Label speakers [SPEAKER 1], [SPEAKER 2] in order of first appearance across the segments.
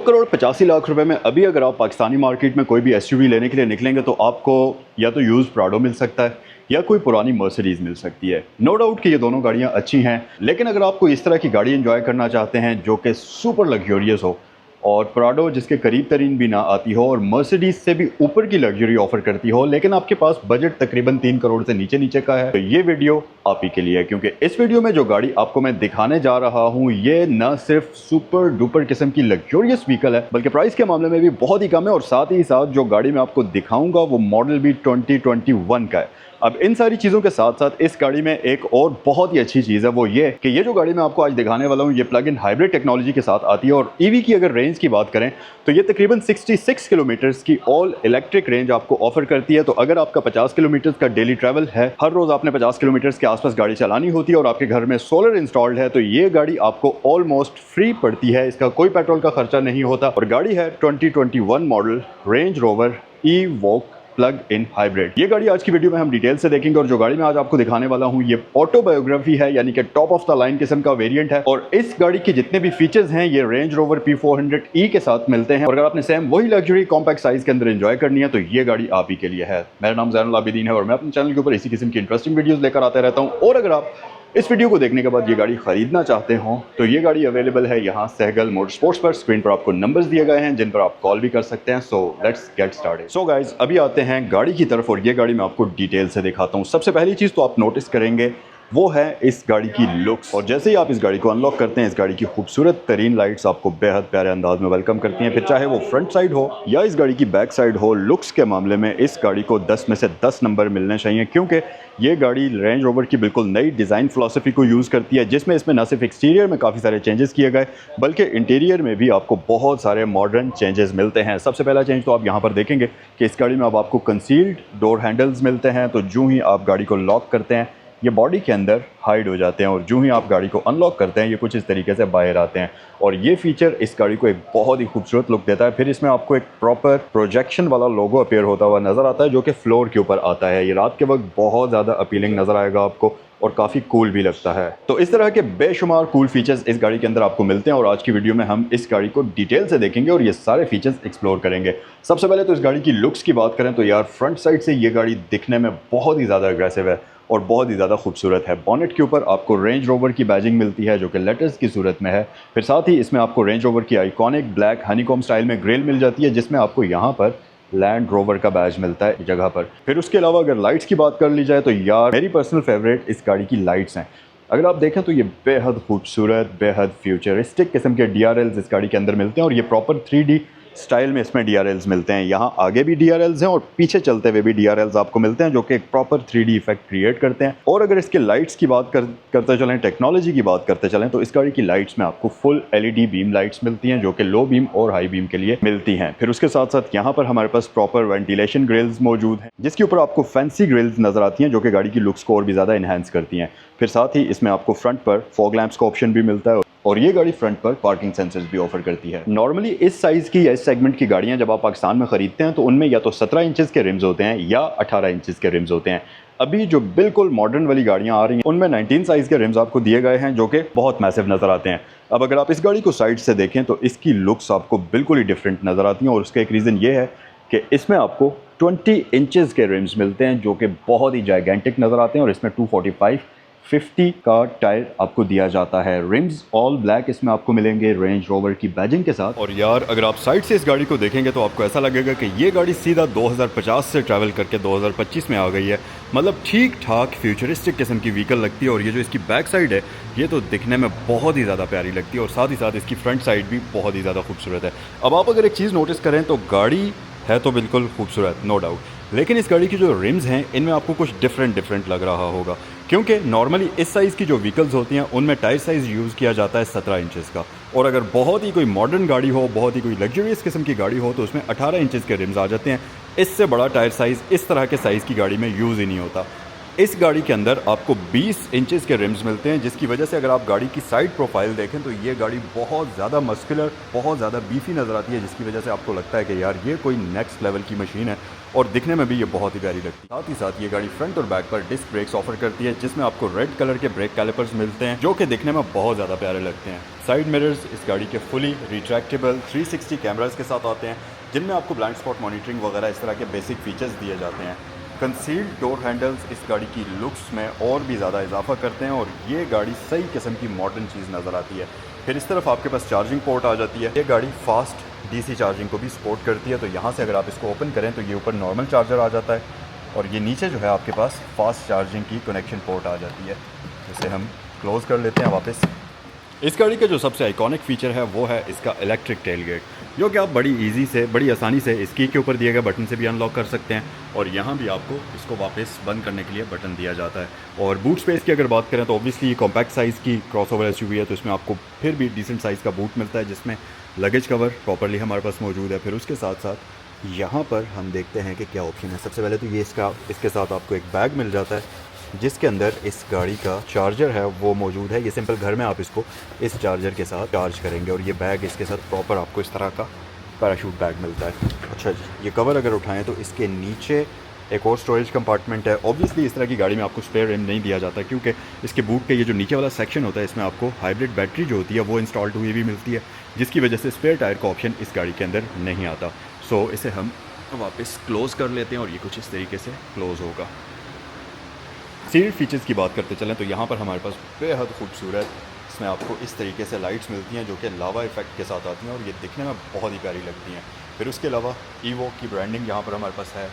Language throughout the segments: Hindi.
[SPEAKER 1] 2,85,00,000 रुपए में अभी अगर आप पाकिस्तानी मार्केट में कोई भी एसयूवी लेने के लिए निकलेंगे तो आपको या तो यूज़ प्राडो मिल सकता है या कोई पुरानी मर्सिडीज़ मिल सकती है। नो डाउट कि ये दोनों गाड़ियाँ अच्छी हैं, लेकिन अगर आपको इस तरह की गाड़ी एंजॉय करना चाहते हैं जो कि सुपर लग्जरियस हो और प्राडो जिसके करीब तरीन भी ना आती हो और मर्सिडीज़ से भी ऊपर की लग्जरी ऑफर करती हो, लेकिन आपके पास बजट तकरीबन 3 करोड़ से नीचे का है, तो ये वीडियो आप ही के लिए है। क्योंकि इस वीडियो में जो गाड़ी आपको मैं दिखाने जा रहा हूँ ये न सिर्फ सुपर डुपर किस्म की लग्जरियस व्हीकल है, बल्कि प्राइस के मामले में भी बहुत ही कम है। और साथ ही साथ जो गाड़ी मैं आपको दिखाऊंगा वो मॉडल भी 2021 का है। अब इन सारी चीज़ों के साथ साथ इस गाड़ी में एक और बहुत ही अच्छी चीज़ है, वो ये कि ये जो गाड़ी मैं आपको आज दिखाने वाला हूँ ये प्लग इन हाइब्रिड टेक्नोलॉजी के साथ आती है। और ईवी की अगर रेंज की बात करें तो ये तकरीबन 66 किलोमीटर्स की ऑल इलेक्ट्रिक रेंज आपको ऑफर करती है। तो अगर आपका 50 किलोमीटर का डेली ट्रैवल है, हर रोज़ आपने 50 किलोमीटर के आसपास गाड़ी चलानी होती है और आपके घर में सोलर इंस्टॉल्ड है, तो ये गाड़ी आपको ऑलमोस्ट फ्री पड़ती है। इसका कोई पेट्रोल का खर्चा नहीं होता। और गाड़ी है 2021 model range rover evoke plug in hybrid. ये गाड़ी आज की वीडियो में हम डिटेल से देखेंगे। और जो गाड़ी मैं आज आपको दिखाने वाला हूँ ये ऑटोबायोग्राफी है, यानी कि टॉप ऑफ द लाइन किस्म का वेरिएंट है। और इस गाड़ी के जितने भी फीचर्स हैं ये रेंज रोवर P400e के साथ मिलते हैं। और अगर आपने सेम वही लग्जरी कॉम्पैक्ट साइज के अंदर एंजॉय करनी है तो ये गाड़ी आप ही के लिए है। मेरा नाम ज़ैनुल आबिदीन है और मैं अपने चैनल के ऊपर इसी किस्म की इंटरेस्टिंग वीडियोस लेकर आते रहता हूँ। और अगर आप इस वीडियो को देखने के बाद ये गाड़ी खरीदना चाहते हो तो ये गाड़ी अवेलेबल है यहाँ सहगल मोटर स्पोर्ट्स पर। स्क्रीन पर आपको नंबर्स दिए गए हैं जिन पर आप कॉल भी कर सकते हैं। So let's get started. So guys अभी आते हैं गाड़ी की तरफ और ये गाड़ी मैं आपको डिटेल से दिखाता हूँ। सबसे पहली चीज़ तो आप नोटिस करेंगे वो है इस गाड़ी की लुक्स। और जैसे ही आप इस गाड़ी को अनलॉक करते हैं इस गाड़ी की खूबसूरत तरीन लाइट्स आपको बेहद प्यारे अंदाज में वेलकम करती हैं। फिर चाहे वो फ्रंट साइड हो या इस गाड़ी की बैक साइड हो, लुक्स के मामले में इस गाड़ी को 10 में से 10 नंबर मिलने चाहिए। क्योंकि ये गाड़ी रेंज रोवर की बिल्कुल नई डिज़ाइन फिलॉसफी को यूज़ करती है, जिसमें इसमें न सिर्फ एक्सटीरियर में काफ़ी सारे चेंजेस किए गए बल्कि इंटीरियर में भी आपको बहुत सारे मॉडर्न चेंजेस मिलते हैं। सबसे पहला चेंज तो आप यहाँ पर देखेंगे कि इस गाड़ी में अब आपको कंसील्ड डोर हैंडल्स मिलते हैं। तो जो ही आप गाड़ी को लॉक करते हैं ये बॉडी के अंदर हाइड हो जाते हैं और जो ही आप गाड़ी को अनलॉक करते हैं ये कुछ इस तरीके से बाहर आते हैं। और ये फीचर इस गाड़ी को एक बहुत ही खूबसूरत लुक देता है। फिर इसमें आपको एक प्रॉपर प्रोजेक्शन वाला लोगो अपीयर होता हुआ नज़र आता है जो कि फ्लोर के ऊपर आता है। ये रात के वक्त बहुत ज़्यादा अपीलिंग नज़र आएगा आपको और काफ़ी कूल भी लगता है। तो इस तरह के बेशुमार कूल फीचर्स इस गाड़ी के अंदर आपको मिलते हैं और आज की वीडियो में हम इस गाड़ी को डिटेल से देखेंगे और ये सारे फीचर्स एक्सप्लोर करेंगे। सबसे पहले तो इस गाड़ी की लुक्स की बात करें तो यार फ्रंट साइड से ये गाड़ी दिखने में बहुत ही ज़्यादा अग्रेसिव है और बहुत ही ज़्यादा खूबसूरत है। बॉनेट के ऊपर आपको रेंज रोवर की बैजिंग मिलती है जो कि लेटर्स की सूरत में है। फिर साथ ही इसमें आपको रेंज रोवर की आइकॉनिक ब्लैक हनीकॉम स्टाइल में ग्रिल मिल जाती है जिसमें आपको यहाँ पर लैंड रोवर का बैज मिलता है जगह पर। फिर उसके अलावा अगर लाइट्स की बात कर ली जाए तो यार मेरी पर्सनल फेवरेट इस गाड़ी की लाइट्स हैं। अगर आप देखें तो ये बेहद खूबसूरत बेहद फ्यूचरिस्टिक किस्म के DRLs इस गाड़ी के अंदर मिलते हैं और ये प्रॉपर 3D स्टाइल में इसमें DRLs मिलते हैं। यहाँ आगे भी DRLs हैं और पीछे चलते हुए भी DRLs आपको मिलते हैं जो कि एक प्रॉपर 3D इफेक्ट क्रिएट करते हैं। और अगर इसके लाइट्स की बात करते चलें, टेक्नोलॉजी की बात करते चलें तो इस गाड़ी की लाइट्स में आपको फुल LED बीम लाइट्स मिलती हैं जो कि लो बीम और हाई बीम के लिए मिलती हैं। फिर उसके साथ साथ यहाँ पर हमारे पास प्रॉपर वेंटिलेशन ग्रिल्स मौजूद हैं जिसके ऊपर आपको फैंसी ग्रिल्स नजर आती हैं जो कि गाड़ी की लुक्स को और भी ज़्यादा इन्हांस करती हैं। फिर साथ ही इसमें आपको फ्रंट पर फॉग लैंप्स का ऑप्शन भी मिलता है और ये गाड़ी फ्रंट पर पार्किंग सेंसर्स भी ऑफर करती है। नॉर्मली इस साइज़ की या इस सेगमेंट की गाड़ियां जब आप पाकिस्तान में खरीदते हैं तो उनमें या तो 17 इंचेस के रिम्स होते हैं या 18 इंचेस के रिम्स होते हैं। अभी जो बिल्कुल मॉडर्न वाली गाड़ियां आ रही हैं उनमें 19 साइज़ के रिम्स आपको दिए गए हैं जो कि बहुत मैसिव नज़र आते हैं। अब अगर आप इस गाड़ी को साइड से देखें तो इसकी लुक्स आपको बिल्कुल ही डिफरेंट नज़र आती हैं और उसका एक रीज़न ये है कि इसमें आपको 20 इंचेस के रिम्स मिलते हैं जो कि बहुत ही जाइगेंटिक नज़र आते हैं और इसमें 245/50 का टायर आपको दिया जाता है। रिम्स ऑल ब्लैक इसमें आपको मिलेंगे रेंज रोवर की बैजिंग के साथ। और यार अगर आप साइड से इस गाड़ी को देखेंगे तो आपको ऐसा लगेगा कि ये गाड़ी सीधा 2050 से ट्रैवल करके 2025 में आ गई है। मतलब ठीक ठाक फ्यूचरिस्टिक किस्म की व्हीकल लगती है। और ये जो इसकी बैक साइड है ये तो दिखने में बहुत ही ज़्यादा प्यारी लगती है और साथ ही साथ इसकी फ्रंट साइड भी बहुत ही ज़्यादा खूबसूरत है। अब आप अगर एक चीज़ नोटिस करें तो गाड़ी है तो बिल्कुल खूबसूरत नो डाउट, लेकिन इस गाड़ी की जो रिम्स हैं इनमें आपको कुछ डिफरेंट लग रहा होगा क्योंकि नॉर्मली इस साइज़ की जो व्हीकल्स होती हैं उनमें टायर साइज़ यूज़ किया जाता है 17 इंचेस का। और अगर बहुत ही कोई मॉडर्न गाड़ी हो, बहुत ही कोई लग्जरियस किस्म की गाड़ी हो तो उसमें 18 इंचेस के रिम्स आ जाते हैं। इससे बड़ा टायर साइज़ इस तरह के साइज़ की गाड़ी में यूज़ ही नहीं होता। इस गाड़ी के अंदर आपको 20 इंचेस के रिम्स मिलते हैं, जिसकी वजह से अगर आप गाड़ी की साइड प्रोफाइल देखें तो ये गाड़ी बहुत ज़्यादा मस्कुलर, बहुत ज़्यादा बीफी नज़र आती है, जिसकी वजह से आपको लगता है कि यार ये कोई नेक्स्ट लेवल की मशीन है और दिखने में भी ये बहुत ही प्यारी लगती है। साथ ही साथ ये गाड़ी फ्रंट और बैक पर डिस्क ब्रेक्स ऑफर करती है, जिसमें आपको रेड कलर के ब्रेक कैलिपर्स मिलते हैं जो कि दिखने में बहुत ज़्यादा प्यारे लगते हैं। साइड मिरर्स इस गाड़ी के फुली रिट्रैक्टेबल 360 कैमरास के साथ आते हैं, जिनमें आपको ब्लाइंड स्पॉट मॉनिटरिंग वगैरह इस तरह के बेसिक फीचर्स दिए जाते हैं। कंसील्ड डोर हैंडल्स इस गाड़ी की लुक्स में और भी ज़्यादा इजाफा करते हैं और ये गाड़ी सही किस्म की मॉडर्न चीज़ नज़र आती है। फिर इस तरफ आपके पास चार्जिंग पोर्ट आ जाती है। ये गाड़ी फास्ट डीसी चार्जिंग को भी सपोर्ट करती है, तो यहाँ से अगर आप इसको ओपन करें तो ये ऊपर नॉर्मल चार्जर आ जाता है और ये नीचे जो है आपके पास फास्ट चार्जिंग की कनेक्शन पोर्ट आ जाती है। इसे हम क्लोज़ कर लेते हैं वापस। इस गाड़ी का जो सबसे आइकॉनिक फ़ीचर है वो है इसका इलेक्ट्रिक टेलगेट, जो कि आप बड़ी आसानी से इस की के ऊपर दिए गए बटन से भी अनलॉक कर सकते हैं और यहाँ भी आपको इसको वापस बंद करने के लिए बटन दिया जाता है। और बूट स्पेस की अगर बात करें तो ऑब्वियसली ये कॉम्पैक्ट साइज़ की क्रॉसओवर एसयूवी है, तो इसमें आपको फिर भी डिसेंट साइज़ का बूट मिलता है, जिसमें लगेज कवर प्रॉपरली हमारे पास मौजूद है। फिर उसके साथ साथ यहाँ पर हम देखते हैं कि क्या ऑप्शन है। सबसे पहले तो ये इसके साथ आपको एक बैग मिल जाता है, जिसके अंदर इस गाड़ी का चार्जर है वो मौजूद है। ये सिंपल घर में आप इसको इस चार्जर के साथ चार्ज करेंगे और ये बैग इसके साथ प्रॉपर आपको इस तरह का पैराशूट बैग मिलता है। अच्छा जी, ये कवर अगर उठाएं तो इसके नीचे एक और स्टोरेज कंपार्टमेंट है। ऑब्वियसली इस तरह की गाड़ी में आपको स्पेयर रिम नहीं दिया जाता, क्योंकि इसके बूट के ये जो नीचे वाला सेक्शन होता है इसमें आपको हाइब्रिड बैटरी जो होती है वो इंस्टॉल्ड हुई भी मिलती है, जिसकी वजह से स्पेयर टायर का ऑप्शन इस गाड़ी के अंदर नहीं आता। सो इसे हम वापस क्लोज़ कर लेते हैं और ये कुछ इस तरीके से क्लोज़ होगा। सीरीड फीचर्स की बात करते चलें तो यहाँ पर हमारे पास बेहद खूबसूरत इसमें आपको इस तरीके से लाइट्स मिलती हैं जो कि लावा इफेक्ट के साथ आती हैं और ये दिखने में बहुत ही प्यारी लगती हैं। फिर उसके अलावा ईवो की ब्रांडिंग यहाँ पर हमारे पास है,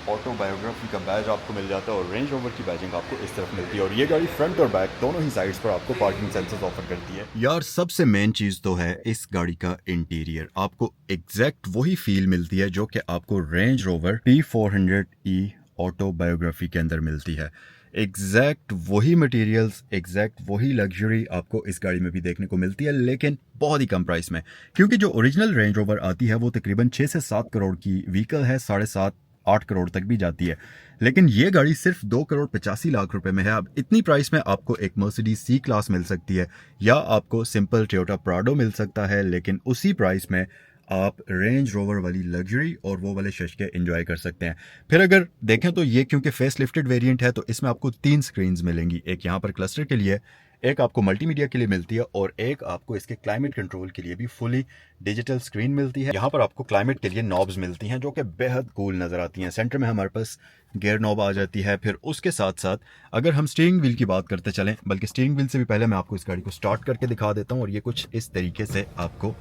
[SPEAKER 1] ऑटो बायोग्राफी का बैज आपको मिल जाता है और रेंज रोवर की बैजिंग आपको इस तरफ मिलती है। और ये गाड़ी फ्रंट और बैक दोनों ही साइड्स पर आपको पार्किंग सेंसर्स ऑफर करती है। यार सबसे मेन चीज़ तो है इस गाड़ी का इंटीरियर, आपको एग्जैक्ट वही फील मिलती है जो कि आपको range rover P400e auto biography के अंदर मिलती है। एग्जैक्ट वही मटेरियल्स, एग्जैक्ट वही लग्जरी आपको इस गाड़ी में भी देखने को मिलती है, लेकिन बहुत ही कम प्राइस में। क्योंकि जो ओरिजिनल रेंज रोवर आती है वो तकरीबन 6 से 7 करोड़ की व्हीकल है, 7.5-8 करोड़ तक भी जाती है, लेकिन ये गाड़ी सिर्फ 2 करोड़ 85 लाख रुपए में है। अब इतनी प्राइस में आपको एक मर्सिडीज सी क्लास मिल सकती है या आपको सिंपल टोयोटा प्राडो मिल सकता है, लेकिन उसी प्राइस में आप रेंज रोवर वाली लग्जरी और वो वाले शशके एंजॉय कर सकते हैं। फिर अगर देखें तो ये क्योंकि फेस लिफ्टेड वेरिएंट है तो इसमें आपको 3 स्क्रीन्स मिलेंगी, एक यहाँ पर क्लस्टर के लिए, एक आपको मल्टीमीडिया के लिए मिलती है और एक आपको इसके क्लाइमेट कंट्रोल के लिए भी फुली डिजिटल स्क्रीन मिलती है। यहाँ पर आपको क्लाइमेट के लिए नॉब्स मिलती हैं जो कि बेहद कूल नज़र आती हैं। सेंटर में हमारे पास गियर नॉब आ जाती है। फिर उसके साथ साथ अगर हम स्टीयरिंग व्हील की बात करते चलें, बल्कि स्टीयरिंग व्हील से भी पहले मैं आपको इस गाड़ी को स्टार्ट करके दिखा देता हूँ और ये कुछ इस तरीके से आपको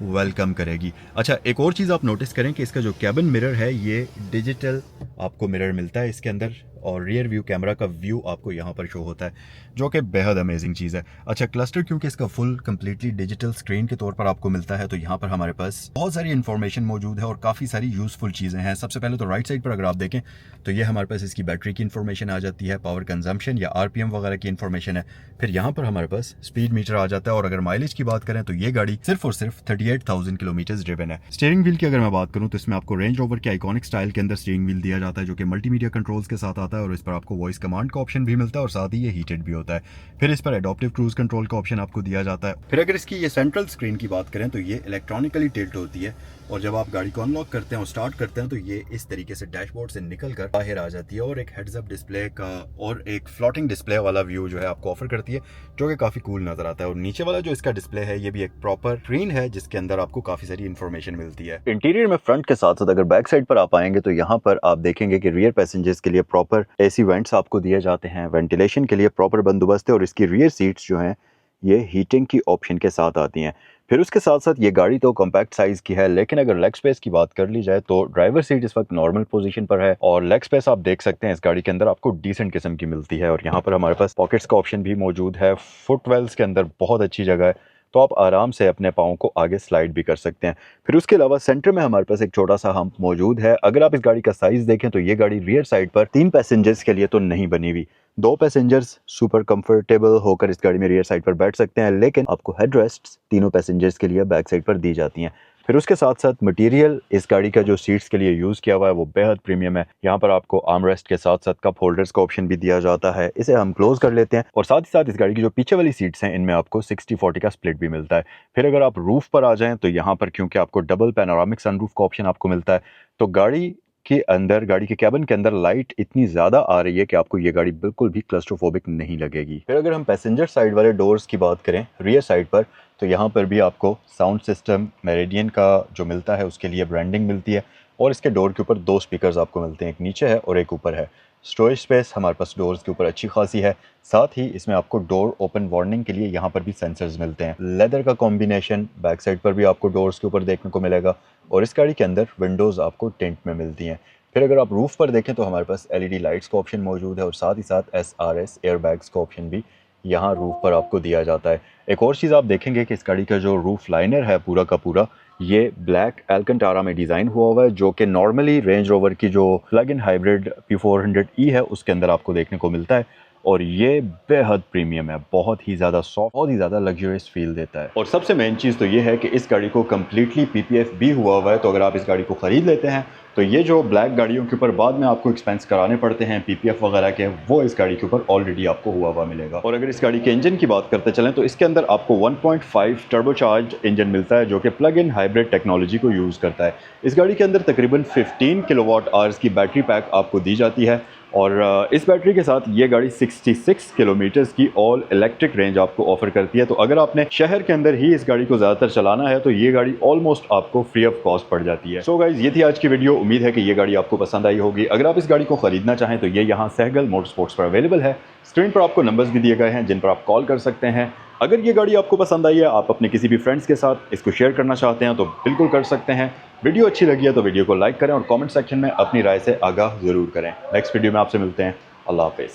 [SPEAKER 1] वेलकम करेगी। अच्छा, एक और चीज़ आप नोटिस करें कि इसका जो कैबिन मिरर है ये डिजिटल आपको मिरर मिलता है इसके अंदर और रियर व्यू कैमरा का व्यू आपको यहाँ पर शो होता है, जो कि बेहद अमेजिंग चीज़ है। अच्छा, क्लस्टर क्योंकि इसका फुल कंप्लीटली डिजिटल स्क्रीन के तौर पर आपको मिलता है, तो यहाँ पर हमारे पास बहुत सारी इन्फॉर्मेशन मौजूद है और काफ़ी सारी यूज़फुल चीज़ें हैं। सबसे पहले तो राइट साइड पर अगर आप देखें तो ये हमारे पास इसकी बैटरी की इन्फॉर्मेशन आ जाती है, पावर कंजम्पशन या RPM वगैरह की इन्फॉर्मेशन है। फिर यहाँ पर हमारे पास स्पीड मीटर आ जाता है और अगर माइलेज की बात करें तो ये गाड़ी सिर्फ और सिर्फ 38,000 किलोमीटर ड्रिवन है। स्टीयरिंग व्हील की अगर मैं बात करूँ तो इसमें आपको रेंज रोवर के आइकॉनिक स्टाइल के अंदर स्टीयरिंग व्हील दिया जाता है, जो कि मल्टीमीडिया कंट्रोल्स के साथ आता है और इस पर आपको वॉइस कमांड का ऑप्शन भी मिलता है और साथ ही ये हीटेड भी होता है। फिर इस पर एडॉप्टिव क्रूज कंट्रोल का ऑप्शन आपको दिया जाता है। फिर अगर इसकी ये सेंट्रल स्क्रीन की बात करें तो ये इलेक्ट्रॉनिकली टिल्ट होती है और जब आप गाड़ी को अनलॉक करते हैं और स्टार्ट करते हैं तो ये इस तरीके से डैशबोर्ड से निकल कर बाहर आ जाती है और एक हेड्स अप डिस्प्ले का और एक फ्लोटिंग डिस्प्ले वाला व्यू जो है आपको ऑफर करती है, जो कि काफ़ी कूल नजर आता है। और नीचे वाला जो इसका डिस्प्ले है ये भी एक प्रॉपर स्क्रीन है जिसके अंदर आपको काफ़ी सारी इन्फॉर्मेशन मिलती है। इंटीरियर में फ्रंट के साथ साथ अगर बैक साइड पर आप आएंगे तो यहाँ पर आप देखेंगे कि रियर पैसेंजर्स के लिए प्रॉपर AC वेंट्स आपको दिए जाते हैं, वेंटिलेशन के लिए प्रॉपर बंदोबस्त है और इसकी रियर सीट्स जो हैं ये हीटिंग की ऑप्शन के साथ आती हैं। फिर उसके साथ साथ ये गाड़ी तो कॉम्पैक्ट साइज़ की है, लेकिन अगर लेग स्पेस की बात कर ली जाए तो ड्राइवर सीट इस वक्त नॉर्मल पोजीशन पर है और लेग स्पेस आप देख सकते हैं इस गाड़ी के अंदर आपको डिसेंट किस्म की मिलती है। और यहाँ पर हमारे पास पॉकेट्स का ऑप्शन भी मौजूद है। फुटवेल्स के अंदर बहुत अच्छी जगह है, तो आप आराम से अपने पाँव को आगे स्लाइड भी कर सकते हैं। फिर उसके अलावा सेंटर में हमारे पास एक छोटा सा हम्प मौजूद है। अगर आप इस गाड़ी का साइज़ देखें तो ये गाड़ी रियर साइड पर 3 पैसेंजर्स के लिए तो नहीं बनी हुई, 2 पैसेंजर्स सुपर कंफर्टेबल होकर इस गाड़ी में रियर साइड पर बैठ सकते हैं, लेकिन आपको हेड रेस्ट तीनों पैसेंजर्स के लिए बैक साइड पर दी जाती हैं। फिर उसके साथ साथ मटेरियल इस गाड़ी का जो सीट्स के लिए यूज़ किया हुआ है वो बेहद प्रीमियम है। यहाँ पर आपको आर्म रेस्ट के साथ साथ कप होल्डर्स का ऑप्शन भी दिया जाता है। इसे हम क्लोज कर लेते हैं और साथ ही साथ इस गाड़ी की जो पीछे वाली सीट्स हैं इनमें आपको 60-40 का स्प्लिट भी मिलता है। फिर अगर आप रूफ पर आ जाएं तो यहाँ पर क्योंकि आपको डबल पैनोरामिक सनरूफ का ऑप्शन आपको मिलता है, तो गाड़ी के अंदर, गाड़ी के कैबिन के अंदर लाइट इतनी ज़्यादा आ रही है कि आपको ये गाड़ी बिल्कुल भी क्लस्ट्रोफोबिक नहीं लगेगी। फिर अगर हम पैसेंजर साइड वाले डोर्स की बात करें रियर साइड पर, तो यहाँ पर भी आपको साउंड सिस्टम मेरिडियन का जो मिलता है उसके लिए ब्रांडिंग मिलती है और इसके डोर के ऊपर 2 स्पीकर्स आपको मिलते हैं, एक नीचे है और एक ऊपर है। स्टोरेज स्पेस हमारे पास डोर्स के ऊपर अच्छी खासी है। साथ ही इसमें आपको डोर ओपन वार्निंग के लिए यहाँ पर भी सेंसर्स मिलते हैं। लेदर का कॉम्बिनेशन बैक साइड पर भी आपको डोर्स के ऊपर देखने को मिलेगा और इस गाड़ी के अंदर विंडोज़ आपको टेंट में मिलती हैं। फिर अगर आप रूफ पर देखें तो हमारे पास LED लाइट्स का ऑप्शन मौजूद है और साथ ही साथ SRS एयरबैग्स का ऑप्शन भी यहाँ रूफ पर आपको दिया जाता है। एक और चीज़ आप देखेंगे कि इस गाड़ी का जो रूफ लाइनर है पूरा का पूरा ये ब्लैक एल्कंटारा में डिज़ाइन हुआ है, जो कि नॉर्मली रेंज रोवर की जो प्लग इन हाइब्रिड P400e है उसके अंदर आपको देखने को मिलता है और ये बेहद प्रीमियम है, बहुत ही ज़्यादा सॉफ्ट, बहुत ही ज़्यादा लग्जरियस फील देता है। और सबसे मेन चीज़ तो ये है कि इस गाड़ी को कम्प्लीटली PPF भी हुआ है, तो अगर आप इस गाड़ी को ख़रीद लेते हैं तो ये जो ब्लैक गाड़ियों के ऊपर बाद में आपको एक्सपेंस कराने पड़ते हैं PPF वगैरह के, वो इस गाड़ी के ऊपर ऑलरेडी आपको हुआ मिलेगा। और अगर इस गाड़ी के इंजन की बात करते चलें तो इसके अंदर आपको 1.5 टर्बोचार्ज इंजन मिलता है जो कि प्लग इन हाइब्रिड टेक्नोलॉजी को यूज़ करता है। इस गाड़ी के अंदर तकरीबन 15 किलोवाट आवर्स की बैटरी पैक आपको दी जाती है और इस बैटरी के साथ ये गाड़ी 66 किलोमीटर्स की ऑल इलेक्ट्रिक रेंज आपको ऑफर करती है। तो अगर आपने शहर के अंदर ही इस गाड़ी को ज़्यादातर चलाना है तो ये गाड़ी ऑलमोस्ट आपको फ्री ऑफ कॉस्ट पड़ जाती है। सो गाइज, ये थी आज की वीडियो। उम्मीद है कि ये गाड़ी आपको पसंद आई होगी। अगर आप इस गाड़ी को खरीदना चाहें तो ये यहाँ सहगल मोटर स्पोर्ट्स पर अवेलेबल है। स्क्रीन पर आपको नंबर्स भी दिए गए हैं जिन पर आप कॉल कर सकते हैं। अगर ये गाड़ी आपको पसंद आई है, आप अपने किसी भी फ्रेंड्स के साथ इसको शेयर करना चाहते हैं तो बिल्कुल कर सकते हैं। वीडियो अच्छी लगी है तो वीडियो को लाइक करें और कमेंट सेक्शन में अपनी राय से आगाह ज़रूर करें। नेक्स्ट वीडियो में आपसे मिलते हैं। अल्लाह हाफिज़।